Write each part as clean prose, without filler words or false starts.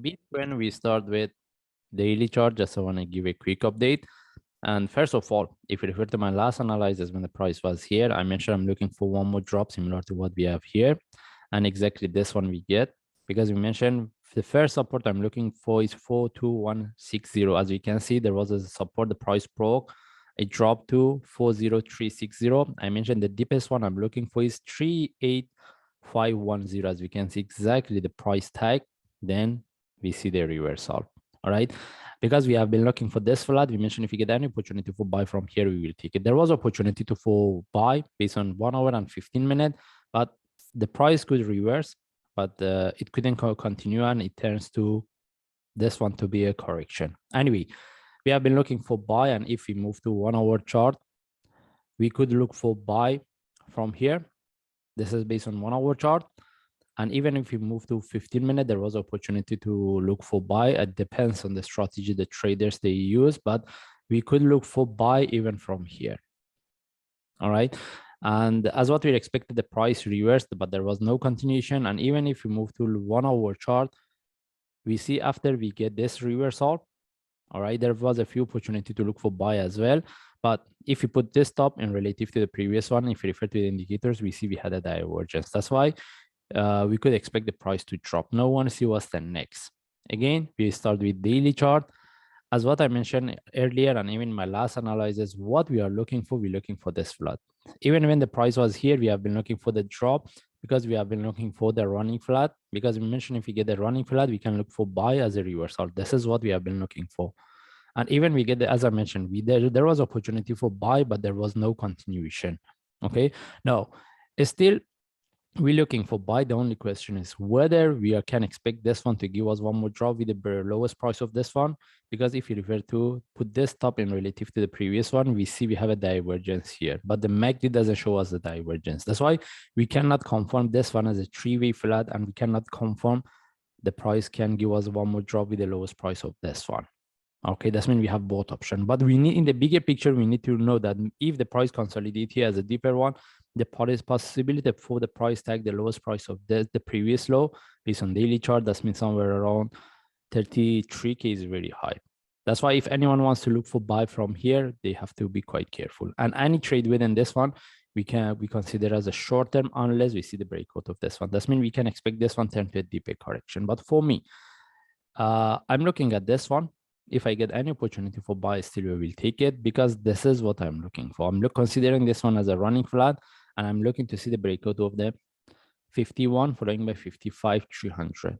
Bitcoin, we start with daily chart. Just I want to give a quick update. And first of all, if you refer to my last analysis when the price was here, I mentioned I'm looking for one more drop similar to what we have here. And exactly this one we get, because we mentioned the first support I'm looking for is 42160. As you can see, there was a support, the price broke, it dropped to 40360. I mentioned the deepest one I'm looking for is 38510. As we can see exactly the price tag, then we see the reversal. All right, because we have been looking for this flat, we mentioned if we get any opportunity for buy from here, we will take it. There was opportunity to for buy based on 1 hour and 15 minutes, but the price could reverse, but it couldn't continue, and it turns to this one to be a correction. Anyway, we have been looking for buy, and if we move to 1 hour chart, we could look for buy from here. This is based on 1 hour chart. And even if we move to 15 minutes, there was opportunity to look for buy. It depends on the strategy the traders they use, but we could look for buy even from here. All right. And as what we expected, the price reversed, but there was no continuation. And even if we move to 1 hour chart, we see after we get this reversal, all right, there was a few opportunity to look for buy as well. But if you put this top in relative to the previous one, if you refer to the indicators, we see we had a divergence. That's why we could expect the price to drop. Now, want to see what's the next. Again, we start with daily chart. As what I mentioned earlier, and even my last analysis, what we are looking for, we're looking for this flat. Even when the price was here, we have been looking for the drop because we have been looking for the running flat. Because we mentioned if we get the running flat, we can look for buy as a reversal. This is what we have been looking for. And even we get the, as I mentioned, there was opportunity for buy, but there was no continuation. Okay, now still we're looking for buy. The only question is whether we can expect this one to give us one more drop with the lowest price of this one, because if you refer to put this top in relative to the previous one, we see we have a divergence here, but the MACD doesn't show us the divergence. That's why we cannot confirm this one as a three-way flat, and we cannot confirm the price can give us one more drop with the lowest price of this one. Okay, that's mean we have both options, but we need, in the bigger picture, we need to know that if the price consolidate here as a deeper one, the possibility for the price tag the lowest price of the previous low based on daily chart, that means somewhere around 33K is very high. That's why if anyone wants to look for buy from here, they have to be quite careful. And any trade within this one, we consider as a short term unless we see the breakout of this one. That means we can expect this one turn to a deeper correction. But for me, I'm looking at this one. If I get any opportunity for buy, still we will take it, because this is what I'm looking for. I'm considering this one as a running flat, and I'm looking to see the breakout of the 51 following by 55 300.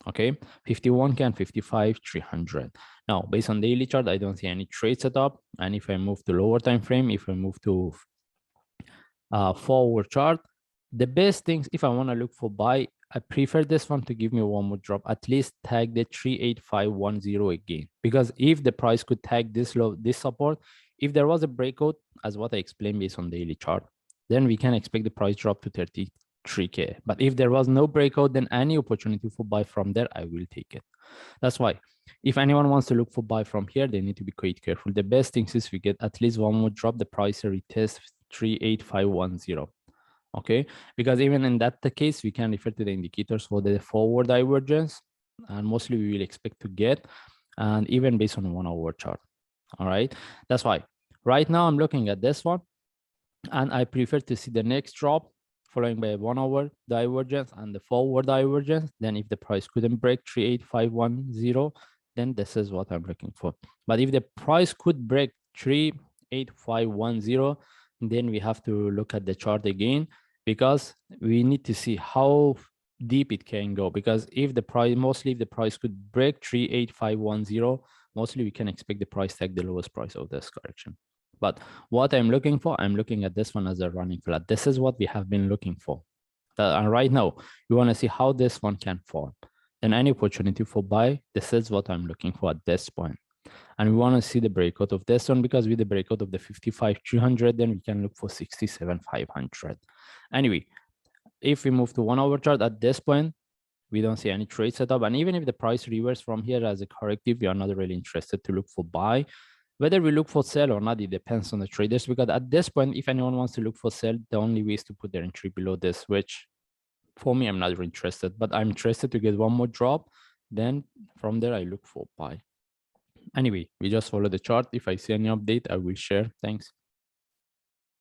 Okay, 51K and 55 300. Now based on daily chart, I don't see any trade setup. And if I move to lower time frame, if I move to forward chart, the best things, if I want to look for buy, I prefer this one to give me one more drop, at least tag the 38510 again, because if the price could tag this low, this support, if there was a breakout as what I explained based on daily chart, then we can expect the price drop to 33K. But if there was no breakout, then any opportunity for buy from there, I will take it. That's why if anyone wants to look for buy from here, they need to be quite careful. The best thing is we get at least one more drop, the price retest 38510. Okay, because even in that case, we can refer to the indicators for the forward divergence, and mostly we will expect to get, and even based on 1 hour chart. All right, that's why right now I'm looking at this one, and I prefer to see the next drop following by 1 hour divergence and the forward divergence. Then if the price couldn't break 38510, then this is what I'm looking for. But if the price could break 38510, then we have to look at the chart again, because we need to see how deep it can go. Because if the price, mostly if the price could break 38510, mostly we can expect the price tag the lowest price of this correction. But what I'm looking for, I'm looking at this one as a running flat. This is what we have been looking for. And right now, we want to see how this one can form. Then any opportunity for buy, this is what I'm looking for at this point. And we want to see the breakout of this one, because with the breakout of the 55 300, then we can look for 67 500. Anyway, if we move to 1 hour chart at this point, we don't see any trade setup. And even if the price reverse from here as a corrective, we are not really interested to look for buy. Whether we look for sell or not, it depends on the traders, because at this point, if anyone wants to look for sell, the only way is to put their entry below this, which for me, I'm not interested, but I'm interested to get one more drop Then from there, I look for buy. Anyway, we just follow the chart. If I see any update, I will share. Thanks.